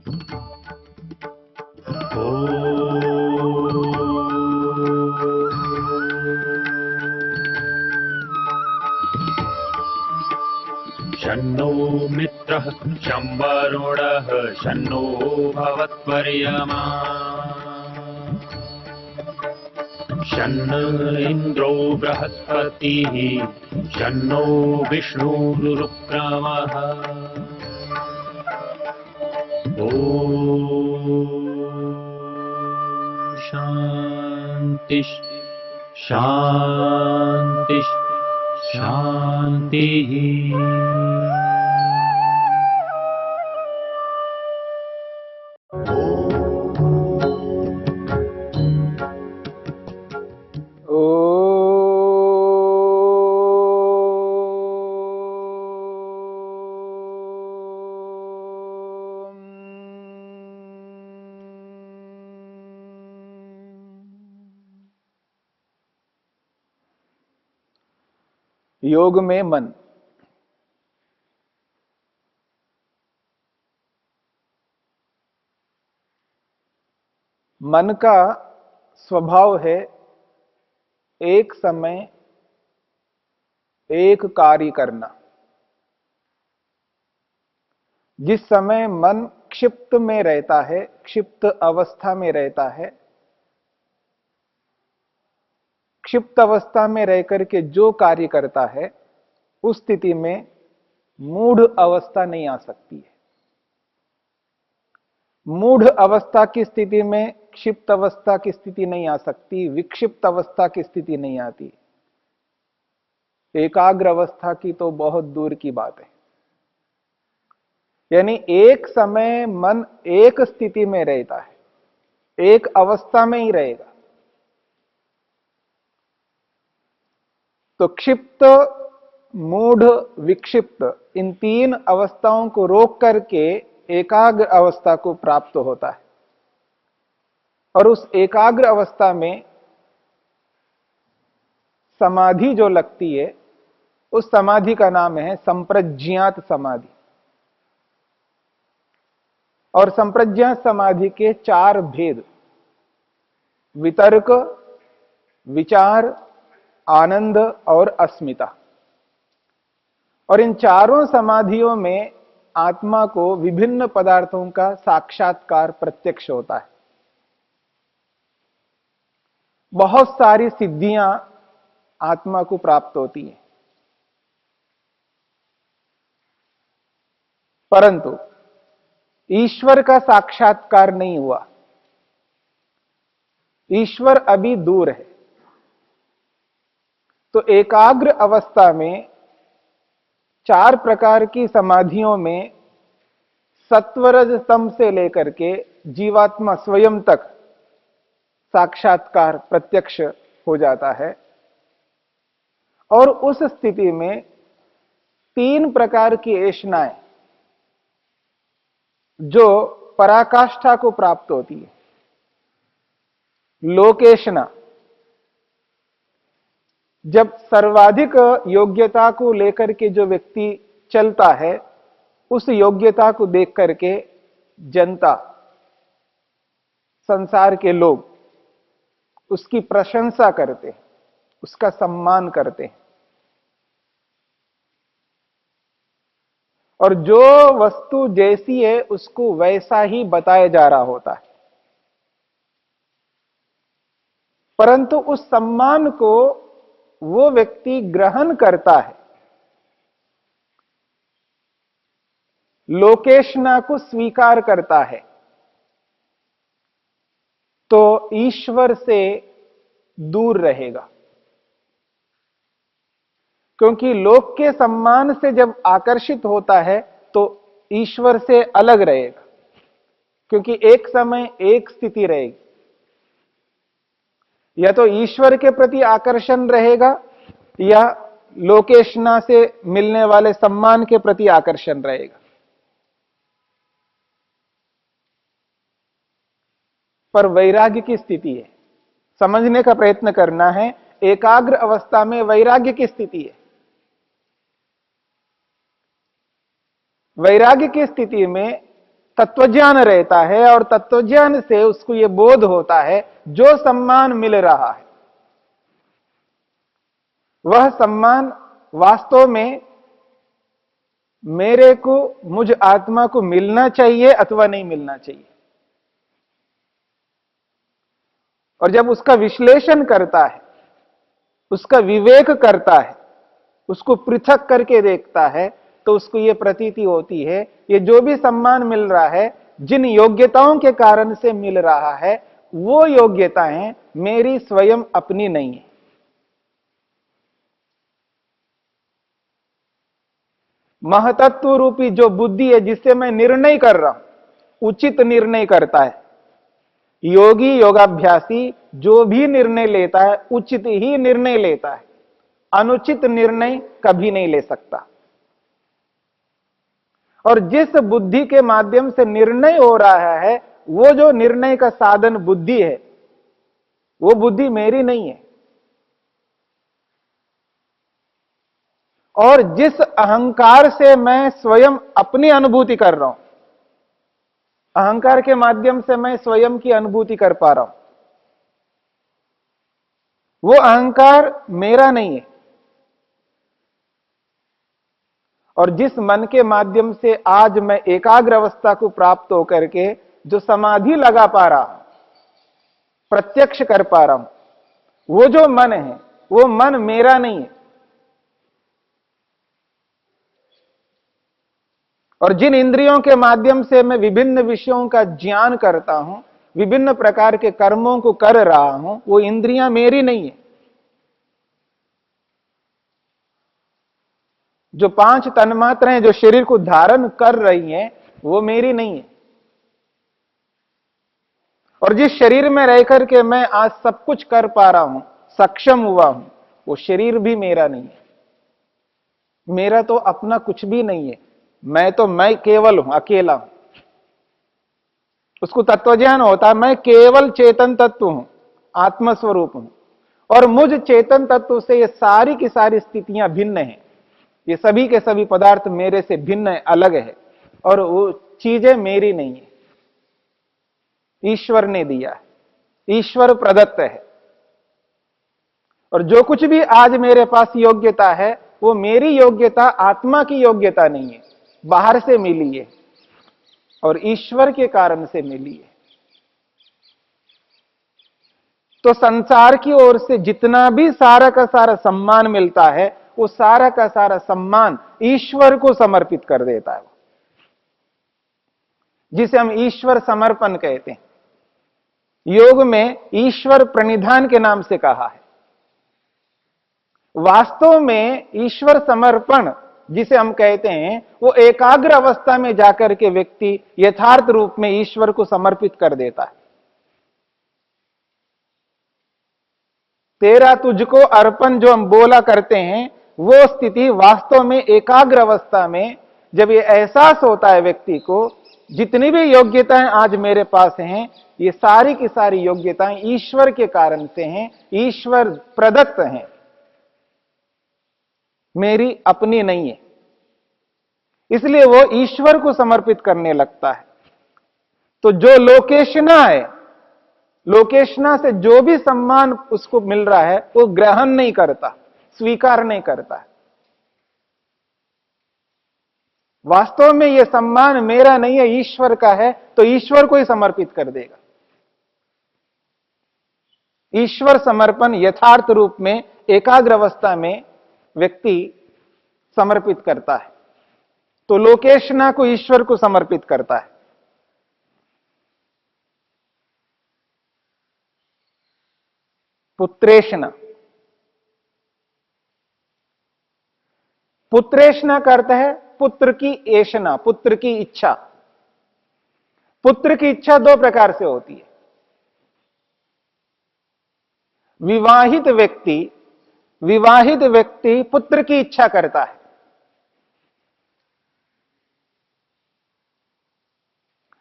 शन्नो मित्रः शं वरुणः शन्नो भवत्वर्यमा शन्न इन्द्रो बृहस्पतिः शन्नो विष्णुरुक्रमः ॐ शान्ति शान्ति शान्तिः। योग में मन। मन का स्वभाव है एक समय एक कार्य करना। जिस समय मन क्षिप्त में रहता है, क्षिप्त अवस्था में रहता है, क्षिप्त अवस्था में रह करके जो कार्य करता है, उस स्थिति में मूढ़ अवस्था नहीं आ सकती है। मूढ़ अवस्था की स्थिति में क्षिप्त अवस्था की स्थिति नहीं आ सकती, विक्षिप्त अवस्था की स्थिति नहीं आती। एकाग्र अवस्था की तो बहुत दूर की बात है। यानी एक समय मन एक स्थिति में रहता है, एक अवस्था में ही रहेगा। तो क्षिप्त, मूढ़, विक्षिप्त, इन तीन अवस्थाओं को रोक करके एकाग्र अवस्था को प्राप्त होता है। और उस एकाग्र अवस्था में समाधि जो लगती है, उस समाधि का नाम है संप्रज्ञात समाधि। और संप्रज्ञात समाधि के चार भेद, वितर्क, विचार, आनंद और अस्मिता। और इन चारों समाधियों में आत्मा को विभिन्न पदार्थों का साक्षात्कार प्रत्यक्ष होता है। बहुत सारी सिद्धियां आत्मा को प्राप्त होती हैं, परंतु ईश्वर का साक्षात्कार नहीं हुआ। ईश्वर अभी दूर है। तो एकाग्र अवस्था में चार प्रकार की समाधियों में सत्वरज तम से लेकर के जीवात्मा स्वयं तक साक्षात्कार प्रत्यक्ष हो जाता है। और उस स्थिति में तीन प्रकार की ऐषणाएं जो पराकाष्ठा को प्राप्त होती है। लोकेशना, जब सर्वाधिक योग्यता को लेकर के जो व्यक्ति चलता है, उस योग्यता को देख करके जनता, संसार के लोग उसकी प्रशंसा करते हैं, उसका सम्मान करते हैं। और जो वस्तु जैसी है उसको वैसा ही बताया जा रहा होता है, परंतु उस सम्मान को वो व्यक्ति ग्रहण करता है, लोकेशना को स्वीकार करता है, तो ईश्वर से दूर रहेगा। क्योंकि लोक के सम्मान से जब आकर्षित होता है तो ईश्वर से अलग रहेगा, क्योंकि एक समय एक स्थिति रहेगी। या तो ईश्वर के प्रति आकर्षण रहेगा या लोकेशना से मिलने वाले सम्मान के प्रति आकर्षण रहेगा। पर वैराग्य की स्थिति है, समझने का प्रयत्न करना है। एकाग्र अवस्था में वैराग्य की स्थिति है। वैराग्य की स्थिति में तत्वज्ञान रहता है और तत्वज्ञान से उसको यह बोध होता है जो सम्मान मिल रहा है वह सम्मान वास्तव में मेरे को, मुझ आत्मा को मिलना चाहिए अथवा नहीं मिलना चाहिए। और जब उसका विश्लेषण करता है, उसका विवेक करता है, उसको पृथक करके देखता है, तो उसको यह प्रतीति होती है ये जो भी सम्मान मिल रहा है, जिन योग्यताओं के कारण से मिल रहा है, वो योग्यताएं मेरी स्वयं अपनी नहीं है। महतत्व रूपी जो बुद्धि है जिससे मैं निर्णय कर रहा हूं, उचित निर्णय करता है। योगी योगाभ्यासी जो भी निर्णय लेता है उचित ही निर्णय लेता है, अनुचित निर्णय कभी नहीं ले सकता। और जिस बुद्धि के माध्यम से निर्णय हो रहा है, वो जो निर्णय का साधन बुद्धि है, वो बुद्धि मेरी नहीं है। और जिस अहंकार से मैं स्वयं अपनी अनुभूति कर रहा हूं, अहंकार के माध्यम से मैं स्वयं की अनुभूति कर पा रहा हूं, वो अहंकार मेरा नहीं है। और जिस मन के माध्यम से आज मैं एकाग्र अवस्था को प्राप्त होकर के जो समाधि लगा पा रहा हूं, प्रत्यक्ष कर पा रहा हूं, वो जो मन है वो मन मेरा नहीं है। और जिन इंद्रियों के माध्यम से मैं विभिन्न विषयों का ज्ञान करता हूं, विभिन्न प्रकार के कर्मों को कर रहा हूं, वो इंद्रियां मेरी नहीं है। जो 5 तन्मात्राएं जो शरीर को धारण कर रही हैं, वो मेरी नहीं है। और जिस शरीर में रह करके मैं आज सब कुछ कर पा रहा हूं, सक्षम हुआ हूं, वो शरीर भी मेरा नहीं है। मेरा तो अपना कुछ भी नहीं है। मैं केवल हूं, अकेला हूं। उसको तत्वज्ञान होता है, मैं केवल चेतन तत्व हूं, आत्मस्वरूप हूं। और मुझ चेतन तत्व से ये सारी की सारी स्थितियां भिन्न हैं। ये सभी के सभी पदार्थ मेरे से भिन्न है, अलग है, और वो चीजें मेरी नहीं है, ईश्वर ने दिया है, ईश्वर प्रदत्त है। और जो कुछ भी आज मेरे पास योग्यता है, वो मेरी योग्यता, आत्मा की योग्यता नहीं है, बाहर से मिली है और ईश्वर के कारण से मिली है। तो संसार की ओर से जितना भी सारा का सारा सम्मान मिलता है, वो सारा का सारा सम्मान ईश्वर को समर्पित कर देता है, जिसे हम ईश्वर समर्पण कहते हैं। योग में ईश्वर प्रणिधान के नाम से कहा है। वास्तव में ईश्वर समर्पण जिसे हम कहते हैं, वो एकाग्र अवस्था में जाकर के व्यक्ति यथार्थ रूप में ईश्वर को समर्पित कर देता है। तेरा तुझको अर्पण जो हम बोला करते हैं, वो स्थिति वास्तव में एकाग्र अवस्था में जब ये एहसास होता है व्यक्ति को, जितनी भी योग्यताएं आज मेरे पास हैं, ये सारी की सारी योग्यताएं ईश्वर के कारण से हैं, ईश्वर प्रदत्त हैं, मेरी अपनी नहीं है। इसलिए वो ईश्वर को समर्पित करने लगता है। तो जो लोकेशना है, लोकेशना से जो भी सम्मान उसको मिल रहा है, वो ग्रहण नहीं करता, स्वीकार नहीं करता। वास्तव में यह सम्मान मेरा नहीं है, ईश्वर का है, तो ईश्वर को ही समर्पित कर देगा। ईश्वर समर्पण यथार्थ रूप में एकाग्र अवस्था में व्यक्ति समर्पित करता है। तो लोकेशना को ईश्वर को समर्पित करता है। पुत्रेशना, पुत्रेशना का अर्थ है पुत्र की एशना, पुत्र की इच्छा। पुत्र की इच्छा 2 प्रकार से होती है। विवाहित व्यक्ति पुत्र की इच्छा करता है,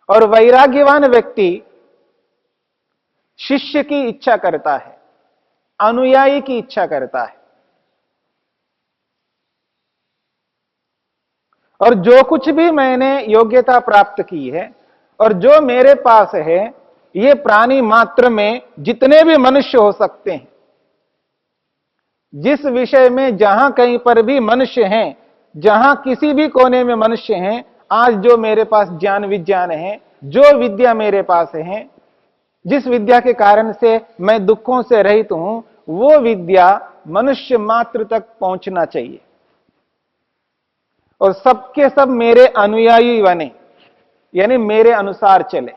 और वैराग्यवान व्यक्ति शिष्य की इच्छा करता है, अनुयायी की इच्छा करता है। और जो कुछ भी मैंने योग्यता प्राप्त की है, और जो मेरे पास है, ये प्राणी मात्र में जितने भी मनुष्य हो सकते हैं, जिस विषय में जहां कहीं पर भी मनुष्य हैं, जहां किसी भी कोने में मनुष्य हैं, आज जो मेरे पास ज्ञान विज्ञान है, जो विद्या मेरे पास है, जिस विद्या के कारण से मैं दुखों से रहित हूं, वो विद्या मनुष्य मात्र तक पहुंचना चाहिए और सबके सब मेरे अनुयायी बने, यानी मेरे अनुसार चले।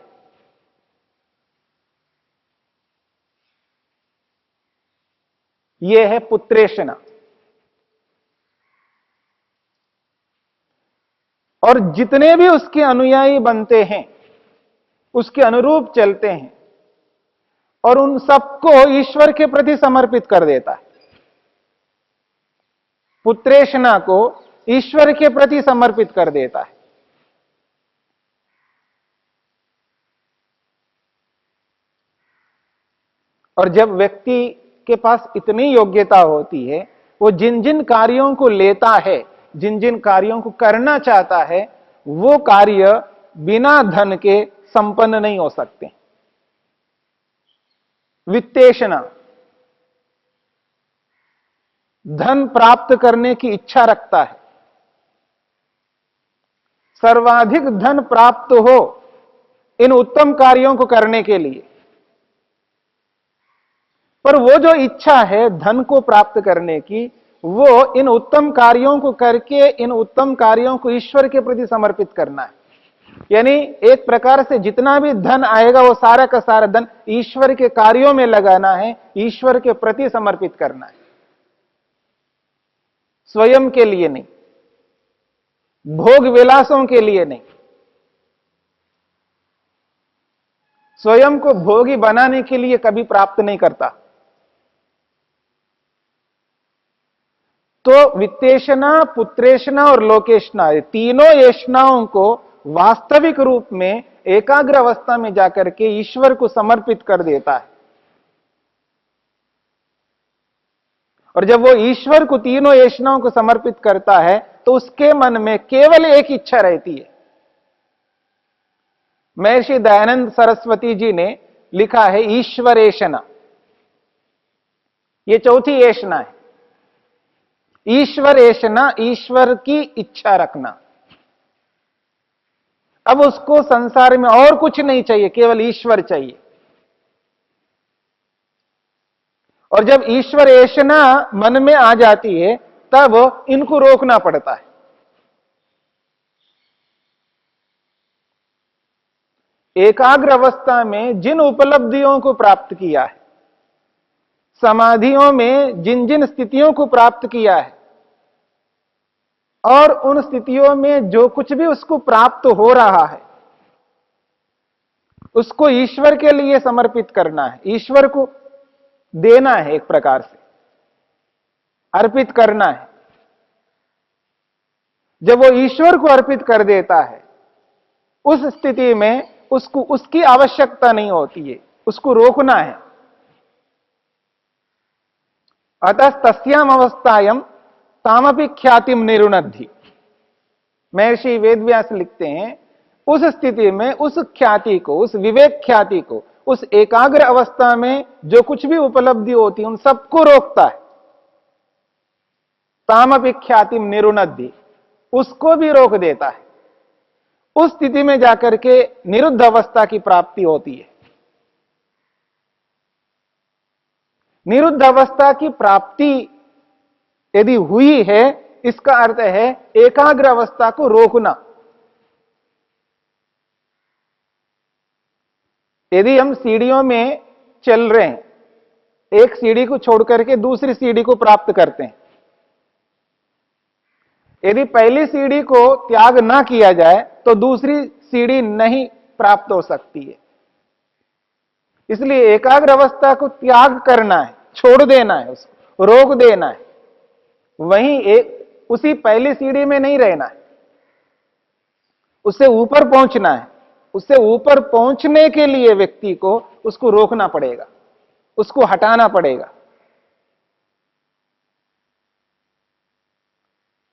यह है पुत्रेषणा। और जितने भी उसके अनुयायी बनते हैं, उसके अनुरूप चलते हैं और उन सबको ईश्वर के प्रति समर्पित कर देता है। पुत्रेषणा को ईश्वर के प्रति समर्पित कर देता है। और जब व्यक्ति के पास इतनी योग्यता होती है, वो जिन जिन कार्यों को लेता है, जिन जिन कार्यों को करना चाहता है, वो कार्य बिना धन के संपन्न नहीं हो सकते। वित्तेषणा, धन प्राप्त करने की इच्छा रखता है, सर्वाधिक धन प्राप्त हो इन उत्तम कार्यों को करने के लिए। पर वो जो इच्छा है धन को प्राप्त करने की, वो इन उत्तम कार्यों को करके इन उत्तम कार्यों को ईश्वर के प्रति समर्पित करना है। यानी एक प्रकार से जितना भी धन आएगा वो सारा का सारा धन ईश्वर के कार्यों में लगाना है, ईश्वर के प्रति समर्पित करना है, स्वयं के लिए नहीं, भोग विलासों के लिए नहीं। स्वयं को भोगी बनाने के लिए कभी प्राप्त नहीं करता। तो वित्तेषणा, पुत्रेषणा और लोकेषणा, तीनों येषणाओं को वास्तविक रूप में एकाग्र अवस्था में जाकर के ईश्वर को समर्पित कर देता है। और जब वो ईश्वर को तीनों येषणाओं को समर्पित करता है, तो उसके मन में केवल एक इच्छा रहती है। महर्षि दयानंद सरस्वती जी ने लिखा है ईश्वरेषणा, ये चौथी येषणा है। ईश्वरेषणा, ईश्वर की इच्छा रखना। अब उसको संसार में और कुछ नहीं चाहिए, केवल ईश्वर चाहिए। और जब ईश्वरेषणा मन में आ जाती है, तब इनको रोकना पड़ता है। एकाग्र अवस्था में जिन उपलब्धियों को प्राप्त किया है, समाधियों में जिन जिन स्थितियों को प्राप्त किया है, और उन स्थितियों में जो कुछ भी उसको प्राप्त हो रहा है, उसको ईश्वर के लिए समर्पित करना है, ईश्वर को देना है, एक प्रकार से अर्पित करना है। जब वो ईश्वर को अर्पित कर देता है, उस स्थिति में उसको उसकी आवश्यकता नहीं होती है, उसको रोकना है। अतः तस्याम अवस्थायाम तामपि ख्यातिम निरुणद्धि। महर्षि वेदव्यास लिखते हैं, उस स्थिति में उस ख्याति को, उस विवेक ख्याति को, उस एकाग्र अवस्था में जो कुछ भी उपलब्धि होती है, उन सबको रोकता है। तामपि ख्यातिम निरुणद्धि, उसको भी रोक देता है। उस स्थिति में जाकर के निरुद्ध अवस्था की प्राप्ति होती है। निरुद्ध अवस्था की प्राप्ति यदि हुई है, इसका अर्थ है एकाग्र अवस्था को रोकना। यदि हम सीढ़ियों में चल रहे हैं, एक सीढ़ी को छोड़ करके दूसरी सीढ़ी को प्राप्त करते हैं, यदि पहली सीढ़ी को त्याग ना किया जाए तो दूसरी सीढ़ी नहीं प्राप्त हो सकती है। इसलिए एकाग्र अवस्था को त्याग करना है, छोड़ देना है, उसको रोक देना है। वहीं एक उसी पहली सीढ़ी में नहीं रहना है, उससे ऊपर पहुंचना है। उससे ऊपर पहुंचने के लिए व्यक्ति को उसको रोकना पड़ेगा, उसको हटाना पड़ेगा।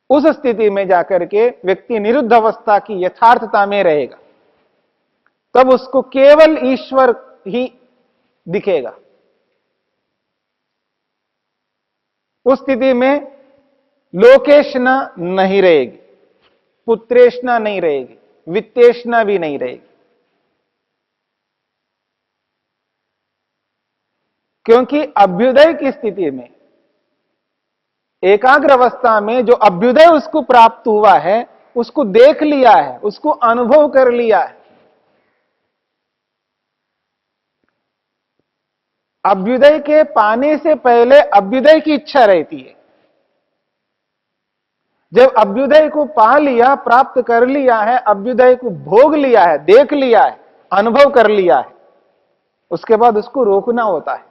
उस स्थिति में जाकर के व्यक्ति निरुद्ध अवस्था की यथार्थता में रहेगा। तब उसको केवल ईश्वर ही दिखेगा। उस स्थिति में लोकेशना नहीं रहेगी, पुत्रेशना नहीं रहेगी, वित्तेशना भी नहीं रहेगी। क्योंकि अभ्युदय की स्थिति में, एकाग्र अवस्था में जो अभ्युदय उसको प्राप्त हुआ है, उसको देख लिया है, उसको अनुभव कर लिया है। अभ्युदय के पाने से पहले अभ्युदय की इच्छा रहती है। जब अभ्युदय को पा लिया, प्राप्त कर लिया है, अभ्युदय को भोग लिया है, देख लिया है, अनुभव कर लिया है, उसके बाद उसको रोकना होता है।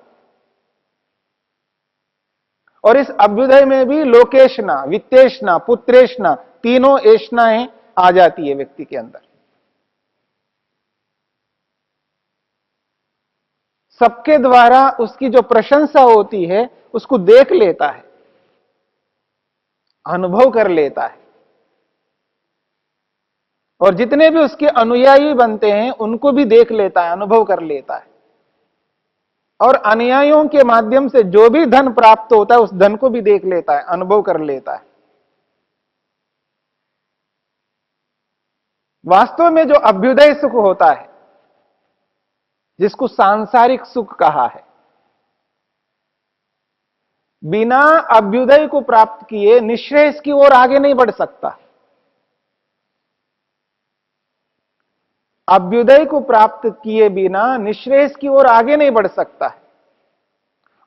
और इस अभ्युदय में भी लोकेशना, वित्तेशना, पुत्रेशना, तीनों एशनाएं आ जाती है व्यक्ति के अंदर। सबके द्वारा उसकी जो प्रशंसा होती है उसको देख लेता है, अनुभव कर लेता है, और जितने भी उसके अनुयायी बनते हैं उनको भी देख लेता है, अनुभव कर लेता है। और अनुयायियों के माध्यम से जो भी धन प्राप्त होता है उस धन को भी देख लेता है, अनुभव कर लेता है। वास्तव में जो अभ्युदय सुख होता है, जिसको सांसारिक सुख कहा है, बिना अभ्युदय को प्राप्त किए निःश्रेयस की ओर आगे नहीं बढ़ सकता। अभ्युदय को प्राप्त किए बिना निःश्रेयस की ओर आगे नहीं बढ़ सकता है।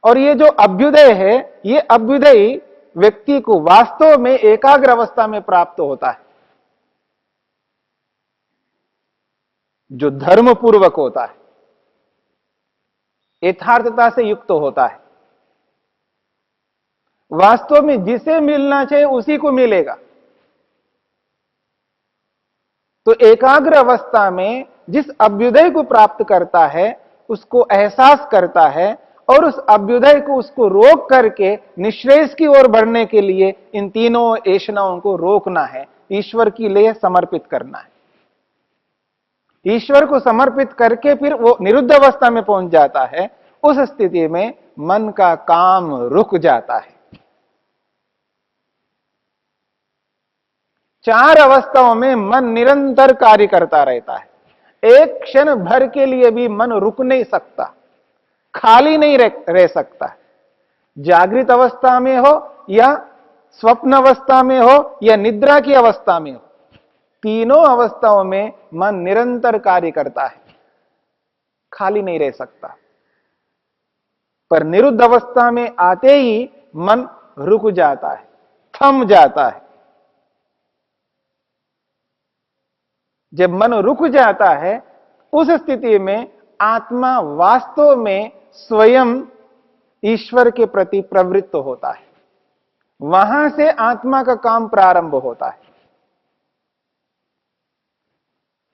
और ये जो अभ्युदय है, ये अभ्युदय व्यक्ति को वास्तव में एकाग्र अवस्था में प्राप्त होता है, जो धर्म पूर्वक होता है, यथार्थता से युक्त होता है। वास्तव में जिसे मिलना चाहिए उसी को मिलेगा। तो एकाग्र अवस्था में जिस अभ्युदय को प्राप्त करता है उसको एहसास करता है, और उस अभ्युदय को उसको रोक करके निःश्रेयस की ओर बढ़ने के लिए इन तीनों ऐषणाओं को रोकना है, ईश्वर के लिए समर्पित करना है। ईश्वर को समर्पित करके फिर वो निरुद्ध अवस्था में पहुंच जाता है। उस स्थिति में मन का काम रुक जाता है। चार अवस्थाओं में मन निरंतर कार्य करता रहता है। एक क्षण भर के लिए भी मन रुक नहीं सकता, खाली नहीं रह सकता। जागृत अवस्था में हो या स्वप्न अवस्था में हो या निद्रा की अवस्था में हो, तीनों अवस्थाओं में मन निरंतर कार्य करता है, खाली नहीं रह सकता। पर निरुद्ध अवस्था में आते ही मन रुक जाता है, थम जाता है। जब मन रुक जाता है, उस स्थिति में आत्मा वास्तव में स्वयं ईश्वर के प्रति प्रवृत्त होता है। वहां से आत्मा का काम प्रारंभ होता है।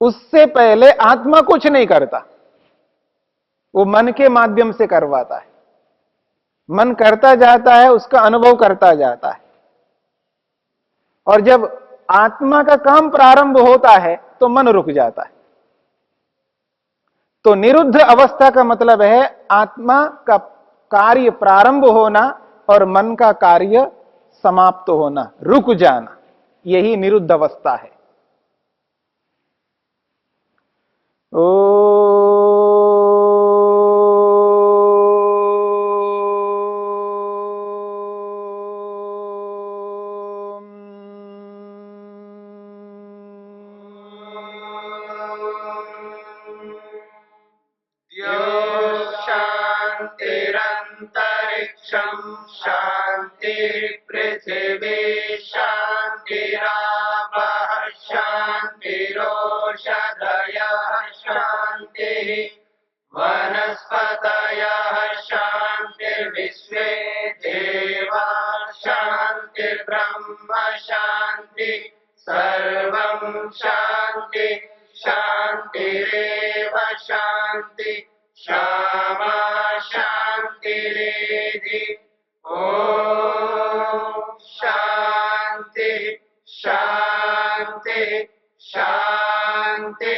उससे पहले आत्मा कुछ नहीं करता, वो मन के माध्यम से करवाता है। मन करता जाता है, उसका अनुभव करता जाता है। और जब आत्मा का काम प्रारंभ होता है तो मन रुक जाता है। तो निरुद्ध अवस्था का मतलब है आत्मा का कार्य प्रारंभ होना और मन का कार्य समाप्त होना, रुक जाना, यही निरुद्ध अवस्था है। शांतिरंतरिक्षं शांति पृथिवी शांतिरापः शांतिरोषधयः शांतिः वनस्पतयः शांतिर्विश्वे देवा शांतिर्ब्रह्म शांति सर्वं शांति शांतिरेव शांति क्षमा शांतिरेधि। ओम शांति शांति शांति।